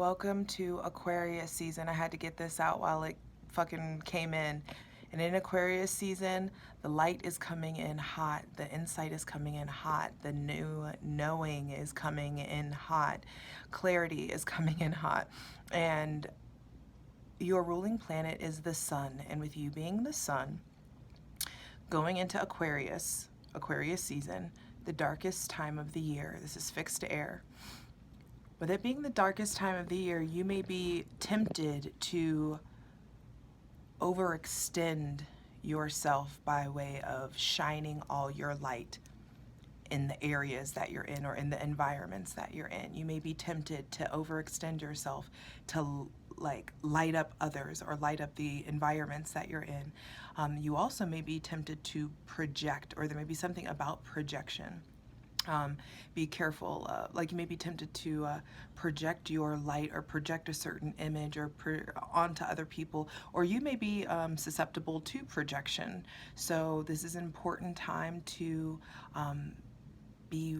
welcome to Aquarius season. I had to get this out while it fucking came in. And in Aquarius season, the light is coming in hot, the insight is coming in hot, the new knowing is coming in hot, clarity is coming in hot. And your ruling planet is the sun. And with you being the sun, going into Aquarius season, the darkest time of the year, this is fixed air. With it being the darkest time of the year, you may be tempted to overextend yourself by way of shining all your light in the areas that you're in or in the environments that you're in. You may be tempted to overextend yourself to like light up others or light up the environments that you're in. You also may be tempted to project, or there may be something about projection. Be careful, like you may be tempted to project your light or project a certain image or onto other people, or you may be susceptible to projection. So this is an important time to be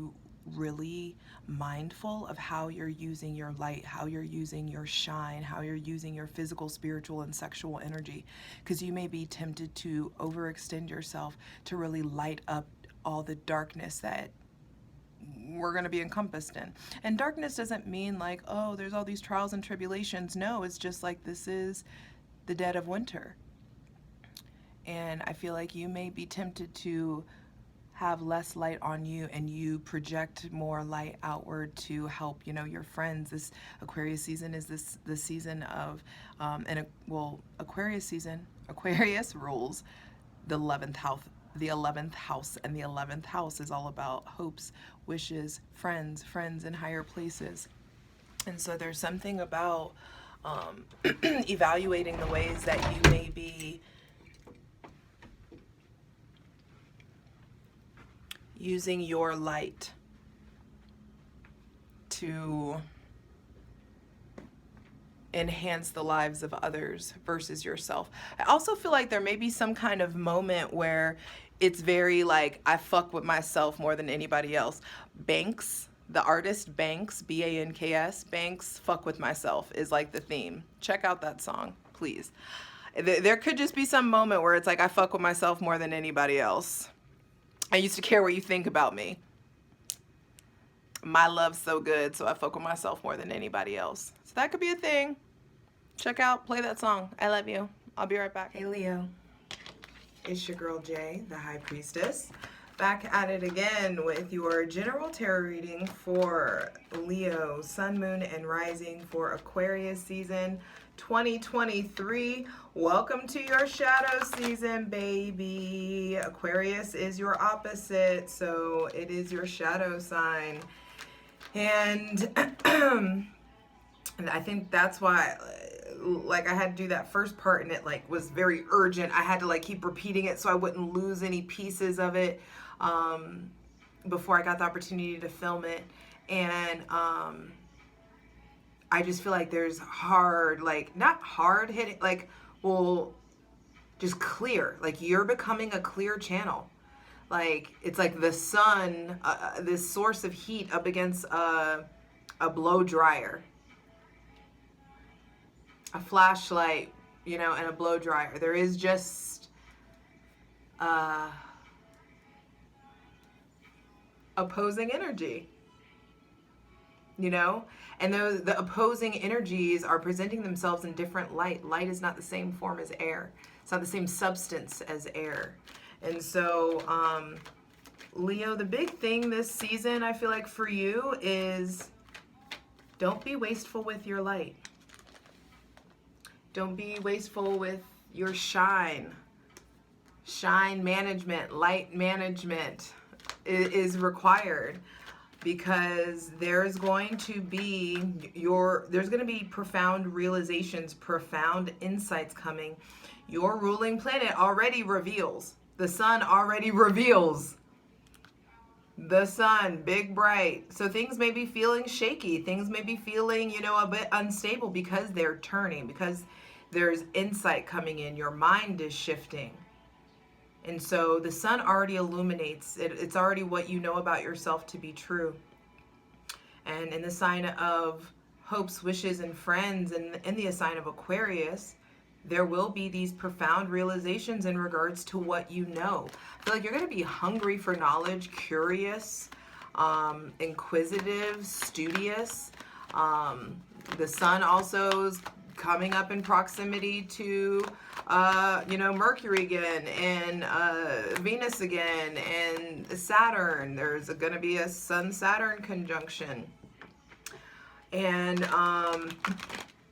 really mindful of how you're using your light, how you're using your shine, how you're using your physical, spiritual, and sexual energy, because you may be tempted to overextend yourself to really light up all the darkness that we're going to be encompassed in. And darkness doesn't mean like, oh, there's all these trials and tribulations. No, it's just like this is the dead of winter. And I feel like you may be tempted to have less light on you and you project more light outward to help, you know, your friends. This Aquarius season is the season of, Aquarius rules the 11th house. The 11th house, and the 11th house is all about hopes, wishes, friends in higher places. And so there's something about evaluating the ways that you may be using your light to enhance the lives of others versus yourself. I also feel like there may be some kind of moment where it's very like, I fuck with myself more than anybody else. Banks, the artist Banks, B-A-N-K-S, Banks, fuck with myself is like the theme. Check out that song, please. There could just be some moment where it's like, I fuck with myself more than anybody else. I used to care what you think about me. My love's so good, so I fuck with myself more than anybody else. So that could be a thing. Check out, play that song. I love you. I'll be right back. Hey Leo, it's your girl Jay, the High Priestess, back at it again with your general tarot reading for Leo, Sun, Moon, and Rising for Aquarius season 2023. Welcome to your shadow season, baby. Aquarius is your opposite, so it is your shadow sign. And I think that's why, like, I had to do that first part and it like was very urgent. I had to like keep repeating it so I wouldn't lose any pieces of it before I got the opportunity to film it. And I just feel like there's hard, like, not hard hitting, like, well, just clear. Like, you're becoming a clear channel. Like, it's like the sun, this source of heat up against a blow dryer. A flashlight, you know, and a blow dryer. There is just opposing energy, you know, and the opposing energies are presenting themselves in different light. Light is not the same form as air. It's not the same substance as air. And so, Leo, the big thing this season, I feel like for you is don't be wasteful with your light. Don't be wasteful with your shine. Shine management, light management is required, because there's going to be profound realizations, profound insights coming. Your ruling planet already reveals. The sun already reveals. The sun, big bright. So things may be feeling shaky. Things may be feeling, you know, a bit unstable because they're turning, because there's insight coming in. Your mind is shifting. And so the sun already illuminates. It's already what you know about yourself to be true. And in the sign of hopes, wishes, and friends in the sign of Aquarius, there will be these profound realizations in regards to what you know. I feel like you're going to be hungry for knowledge, curious, inquisitive, studious. The sun also is coming up in proximity to, Mercury again, and Venus again, and Saturn. There's going to be a Sun-Saturn conjunction. And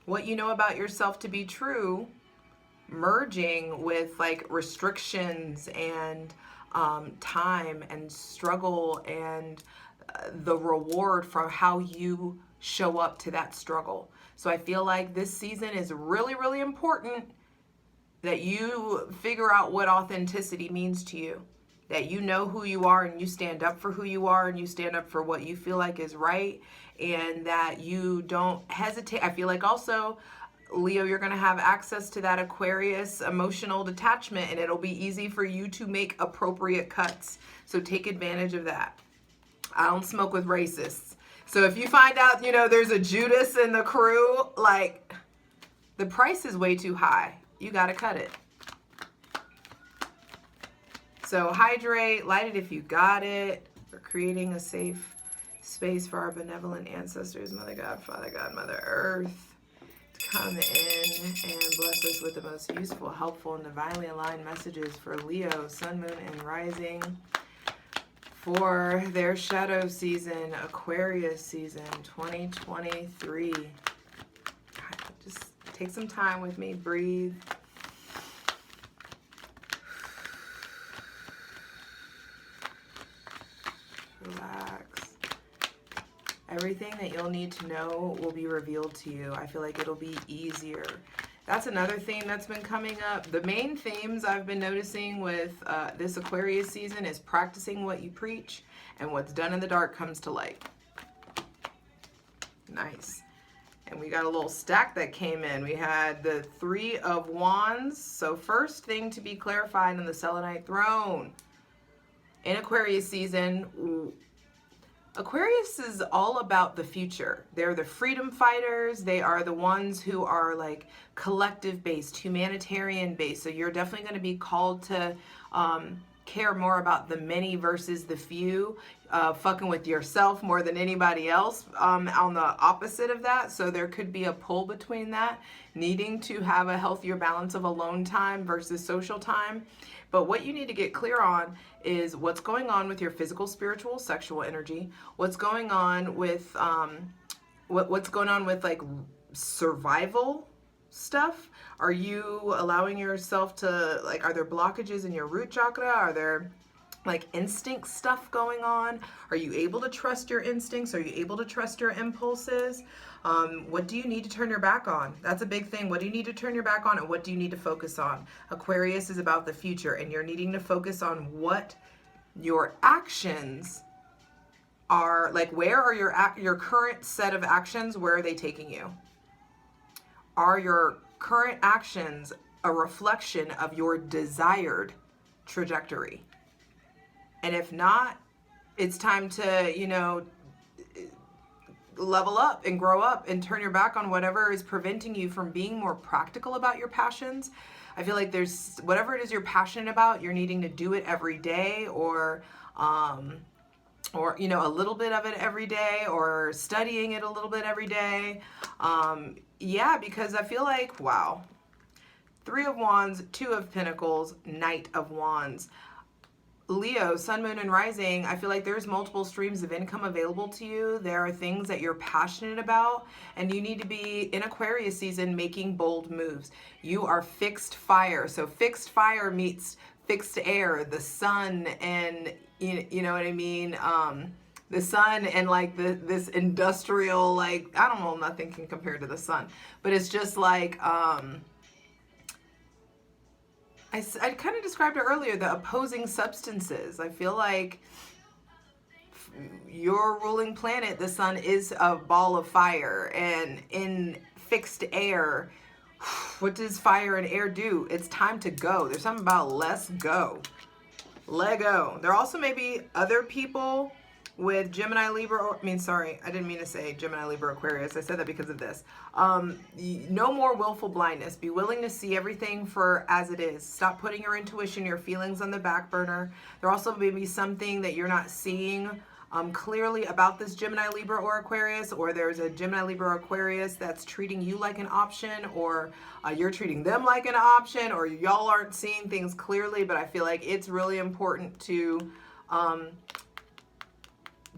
what you know about yourself to be true merging with like restrictions and time and struggle and the reward from how you show up to that struggle. So I feel like this season is really, really important that you figure out what authenticity means to you, that you know who you are and you stand up for who you are and you stand up for what you feel like is right, and that you don't hesitate. I feel like also, Leo, you're going to have access to that Aquarius emotional detachment, and it'll be easy for you to make appropriate cuts. So take advantage of that. I don't smoke with racists. So if you find out, there's a Judas in the crew, like, the price is way too high. You got to cut it. So hydrate, light it if you got it. We're creating a safe space for our benevolent ancestors, Mother God, Father God, Mother Earth, to come in and bless us with the most useful, helpful, and divinely aligned messages for Leo, Sun, Moon, and Rising for their shadow season, Aquarius season 2023. Just take some time with me, breathe. Relax. Everything that you'll need to know will be revealed to you. I feel like it'll be easier. That's another theme that's been coming up. The main themes I've been noticing with this Aquarius season is practicing what you preach, and what's done in the dark comes to light. Nice. And we got a little stack that came in. We had the Three of Wands. So first thing to be clarified in the Selenite throne. In Aquarius season, Aquarius is all about the future. They're the freedom fighters. They are the ones who are like collective based, humanitarian based. So you're definitely going to be called to care more about the many versus the few, fucking with yourself more than anybody else, on the opposite of that. So there could be a pull between that, needing to have a healthier balance of alone time versus social time. But what you need to get clear on is what's going on with your physical, spiritual, sexual energy. What's going on with what's going on with like survival stuff. Are you allowing yourself to, like, are there blockages in your root chakra? Are there like instinct stuff going on? Are you able to trust your instincts? Are you able to trust your impulses? What do you need to turn your back on? That's a big thing. What do you need to turn your back on, and what do you need to focus on? Aquarius is about the future, and you're needing to focus on what your actions are. Like, where are your current set of actions? Where are they taking you? Are your current actions a reflection of your desired trajectory? And if not, it's time to, level up and grow up and turn your back on whatever is preventing you from being more practical about your passions. I feel like there's whatever it is you're passionate about, you're needing to do it every day, or a little bit of it every day, or studying it a little bit every day. Yeah, because I feel like, wow. Three of Wands, Two of Pentacles, Knight of Wands. Leo, Sun, Moon, and Rising, I feel like there's multiple streams of income available to you. There are things that you're passionate about, and you need to be, in Aquarius season, making bold moves. You are fixed fire. So fixed fire meets fixed air, the sun, and you know what I mean? The sun and like this industrial, like, I don't know, nothing can compare to the sun, but it's just like, I kind of described it earlier, the opposing substances. I feel like your ruling planet, the sun, is a ball of fire, and in fixed air, what does fire and air do? It's time to go. There's something about let's go. Let go. There also may be other people with Gemini, Libra, or, I mean, sorry, I didn't mean to say Gemini, Libra, Aquarius. I said that because of this. No more willful blindness. Be willing to see everything for as it is. Stop putting your intuition, your feelings on the back burner. There also may be something that you're not seeing clearly about this Gemini, Libra, or Aquarius, or there's a Gemini, Libra, or Aquarius that's treating you like an option, or you're treating them like an option, or y'all aren't seeing things clearly. But I feel like it's really important to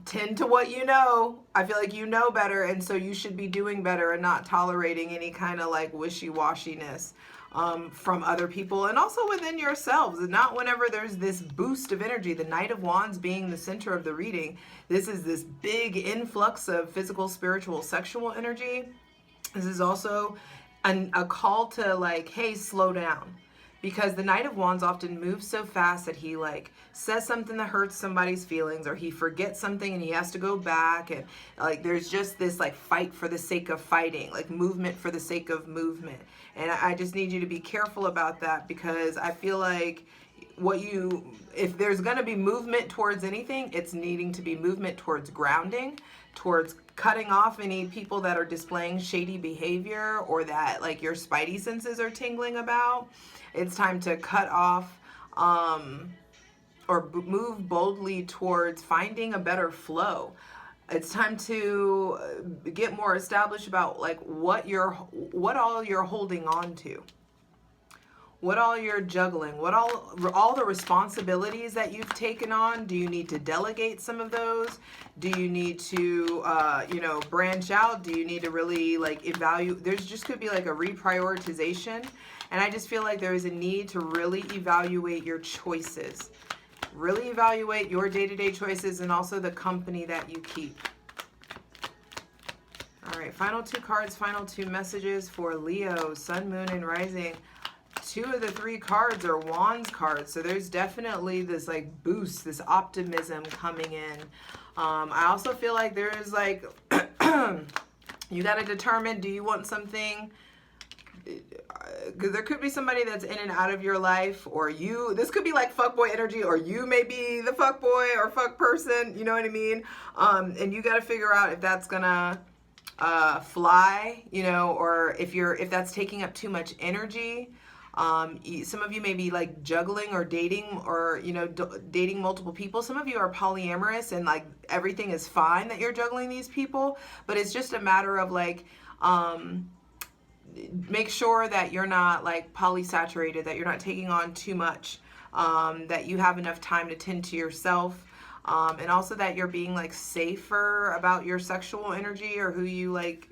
tend to what you know. I feel like you know better, and so you should be doing better and not tolerating any kind of like wishy-washiness from other people, and also within yourselves. And not whenever there's this boost of energy, the Knight of Wands being the center of the reading, this is this big influx of physical, spiritual, sexual energy. This is also a call to like, hey, slow down. Because the Knight of Wands often moves so fast that he like says something that hurts somebody's feelings, or he forgets something and he has to go back, and like there's just this like fight for the sake of fighting, like movement for the sake of movement. And I just need you to be careful about that, because I feel like if there's going to be movement towards anything, it's needing to be movement towards grounding, towards cutting off any people that are displaying shady behavior or that like your spidey senses are tingling about. It's time to cut off or move boldly towards finding a better flow. It's time to get more established about like what all you're holding on to, what all you're juggling, what all the responsibilities that you've taken on. Do you need to delegate some of those? Do you need to branch out? Do you need to really like evaluate? There's just could be like a reprioritization. And I just feel like there is a need to really evaluate your choices. Really evaluate your day-to-day choices, and also the company that you keep. All right, final two cards, final two messages for Leo, Sun, Moon, and Rising. Two of the three cards are Wands cards. So there's definitely this like boost, this optimism coming in. I also feel like there is like, you got to determine, do you want something? Because there could be somebody that's in and out of your life, or this could be like fuckboy energy, or you may be the fuckboy or fuck person, you know what I mean? And you got to figure out if that's gonna fly, or if that's taking up too much energy. Some of you may be like juggling or dating, or dating multiple people. Some of you are polyamorous and like everything is fine that you're juggling these people, but it's just a matter of like make sure that you're not like polysaturated, that you're not taking on too much, that you have enough time to tend to yourself, and also that you're being like safer about your sexual energy, or who you like,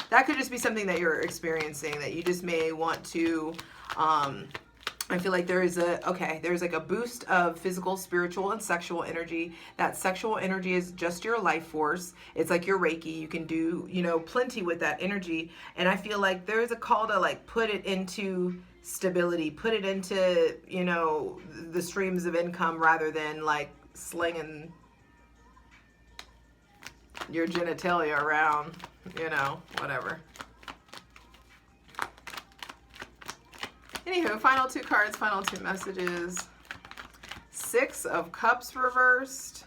that could just be something that you're experiencing, that you just may want to I feel like there's like a boost of physical, spiritual, and sexual energy. That sexual energy is just your life force. It's like your Reiki. You can do, plenty with that energy. And I feel like there's a call to like put it into stability, put it into, the streams of income, rather than like slinging your genitalia around, whatever. Anywho, final two cards, final two messages. Six of Cups reversed.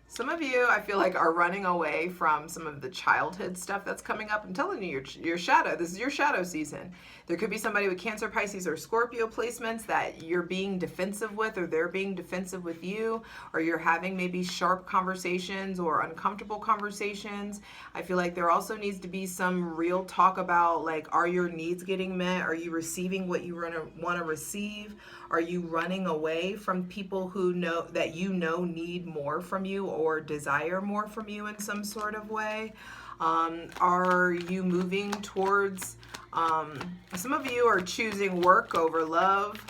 Some of you, I feel like, are running away from some of the childhood stuff that's coming up. I'm telling you, your shadow. This is your shadow season. There could be somebody with Cancer, Pisces, or Scorpio placements that you're being defensive with, or they're being defensive with you, or you're having maybe sharp conversations or uncomfortable conversations. I feel like there also needs to be some real talk about, like, are your needs getting met? Are you receiving what you want to receive? Are you running away from people who need more from you or desire more from you in some sort of way? Are you moving towards, some of you are choosing work over love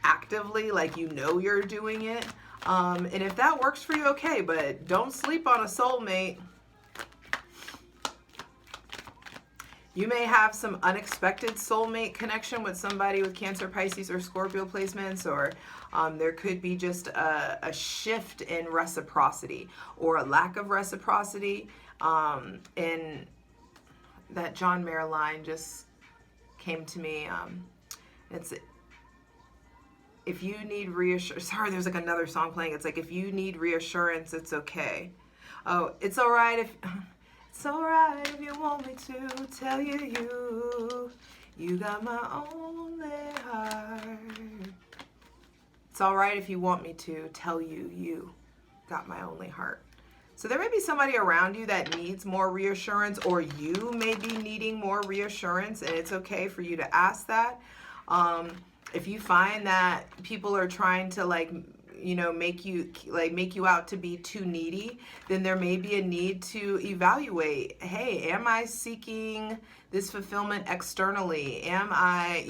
actively, like you're doing it. And if that works for you, okay, but don't sleep on a soulmate. You may have some unexpected soulmate connection with somebody with Cancer, Pisces, or Scorpio placements, or there could be just a shift in reciprocity or a lack of reciprocity. And that John Mayer line just came to me. if you need reassurance, sorry, there's like another song playing. It's like, if you need reassurance, it's okay. Oh, it's all right if, it's all right if you want me to tell you got my only heart. It's all right if you want me to tell you got my only heart. So there may be somebody around you that needs more reassurance, or you may be needing more reassurance, and it's okay for you to ask that. If you find that people are trying to make you out to be too needy, then there may be a need to evaluate, hey, am I seeking this fulfillment externally? Am I,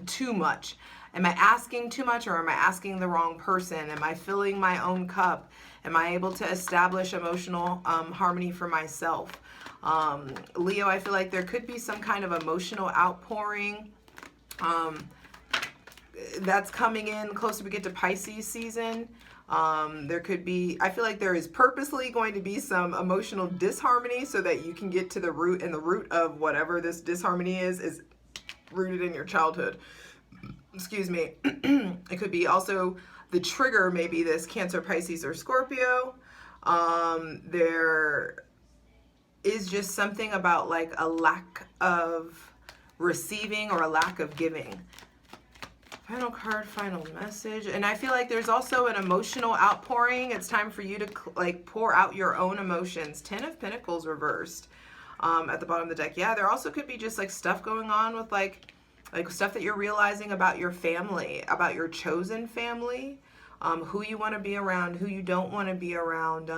too much? Am I asking too much, or am I asking the wrong person? Am I filling my own cup? Am I able to establish emotional harmony for myself? Leo, I feel like there could be some kind of emotional outpouring that's coming in closer we get to Pisces season. There could be, I feel like there is purposely going to be some emotional disharmony so that you can get to the root, and the root of whatever this disharmony is rooted in your childhood. Excuse me. It could be also the trigger, maybe this Cancer, Pisces, or Scorpio. There is just something about like a lack of receiving or a lack of giving. Final card, final message. And I feel like there's also an emotional outpouring. It's time for you to pour out your own emotions. 10 of Pentacles reversed at the bottom of the deck. Yeah, there also could be just like stuff going on with like stuff that you're realizing about your family, about your chosen family, who you want to be around, who you don't want to be around,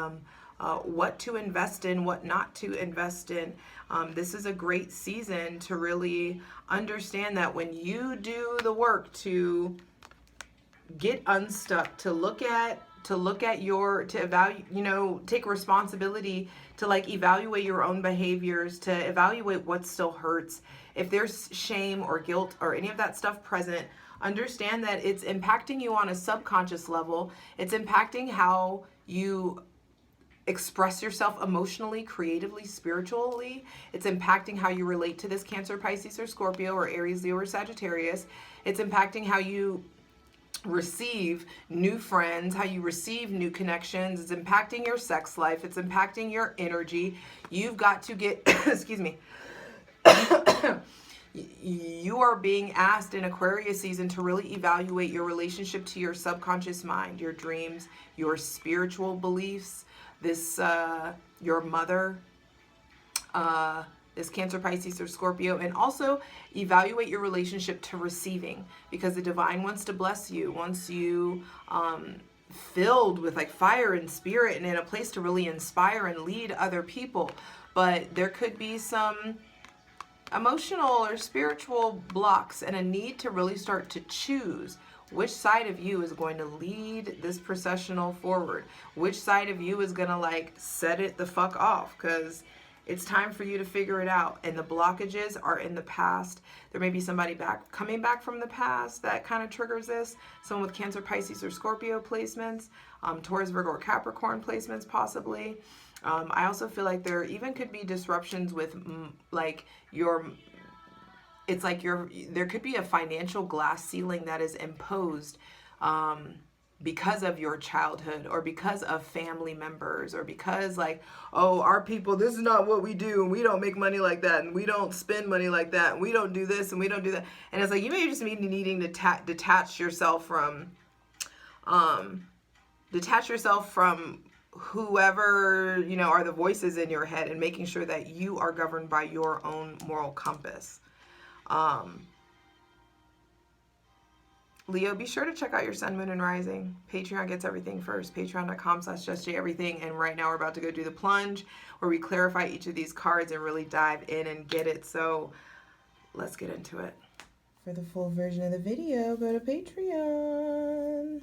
what to invest in, what not to invest in. This is a great season to really understand that when you do the work to get unstuck, to evaluate, take responsibility to like evaluate your own behaviors, to evaluate what still hurts. If there's shame or guilt or any of that stuff present, understand that it's impacting you on a subconscious level. It's impacting how you express yourself emotionally, creatively, spiritually. It's impacting how you relate to this Cancer, Pisces, or Scorpio, or Aries, Leo, or Sagittarius. It's impacting how you receive new friends, how you receive new connections. It's impacting your sex life. It's impacting your energy. You've got to get, excuse me, you are being asked in Aquarius season to really evaluate your relationship to your subconscious mind, your dreams, your spiritual beliefs, this, your mother, this Cancer, Pisces, or Scorpio, and also evaluate your relationship to receiving, because the divine wants to bless you, wants you filled with like fire and spirit and in a place to really inspire and lead other people. But there could be some emotional or spiritual blocks and a need to really start to choose which side of you is going to lead this processional forward, which side of you is going to like set it the fuck off, because it's time for you to figure it out. And the blockages are in the past. There may be somebody coming back from the past that kind of triggers this. Someone with Cancer, Pisces, or Scorpio placements, Taurus, Virgo, or Capricorn placements possibly. I also feel like there even could be disruptions with there could be a financial glass ceiling that is imposed because of your childhood, or because of family members, or because like, oh, our people, this is not what we do, and we don't make money like that, and we don't spend money like that, and we don't do this, and we don't do that. And it's like, you may just be needing to detach yourself from whoever, are the voices in your head, and making sure that you are governed by your own moral compass. Leo, be sure to check out your sun, moon, and rising. Patreon gets everything first. Patreon.com/justjeverything. And right now we're about to go do the plunge where we clarify each of these cards and really dive in and get it. So let's get into it. For the full version of the video, go to Patreon.